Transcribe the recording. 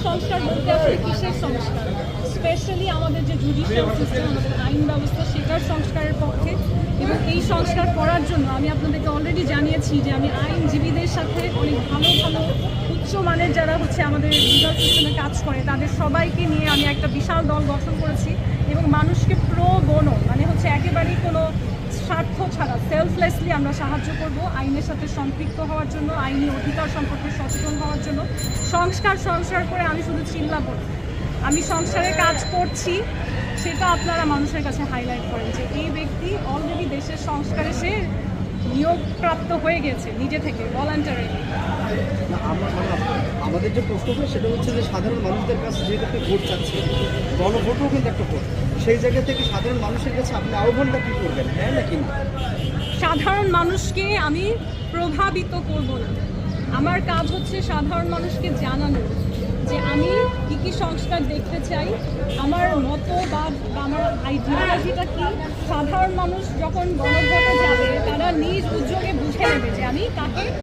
সংস্কার বলতে আসলে কিসের সংস্কার? স্পেশালি আমাদের যে জুডিশিয়াল সিস্টেম, আমাদের আইন ব্যবস্থা, সেটার সংস্কারের পক্ষে। এবং এই সংস্কার করার জন্য আমি আপনাদেরকে অলরেডি জানিয়েছি যে আমি আইনজীবীদের সাথে অনেক ভালো ভালো উচ্চমানের যারা আমাদের লিগাল সিস্টেমে কাজ করে তাদের সবাইকে নিয়ে আমি একটা বিশাল দল গঠন করেছি এবং মানুষকে প্রো বোনো একেবারেই কোনো স্বার্থ ছাড়া সেলফলেসলি আমরা সাহায্য করব আইনের সাথে সম্পৃক্ত হওয়ার জন্য, আইনি অধিকার সম্পর্কে সচেতন হওয়ার জন্য। সংস্কার করে আমি শুধু চিল্লাবো না, আমি সংস্কারে কাজ করছি সেটা আপনারা মানুষের কাছে হাইলাইট করেন যে এই ব্যক্তি অলরেডি দেশের সংস্কারে সে নিয়োগপ্রাপ্ত হয়ে গেছে নিজে থেকে ভলান্টারিলি। আমাদের যে প্রশ্নটা সেটা হচ্ছে যে সাধারণ মানুষদের কাছে যেহেতু আপনি ভোট চাচ্ছে, গণভোটও কিন্তু একটা ভোট, সেই জায়গা থেকে সাধারণ মানুষের কাছে আপনি আহ্বানটা কী করবেন, হ্যাঁ নাকি না? সাধারণ মানুষকে আমি প্রভাবিত করব না, আমার কাজ হচ্ছে সাধারণ মানুষকে জানানো যে আমি কী কী সংস্কার দেখতে চাই, আমার মতো বা আমার আইডিওলজিটা কি। সাধারণ মানুষ যখন গণভোটে যাবে তারা নিজ উদ্যোগে বুঝে নেবে যে আমি কাকে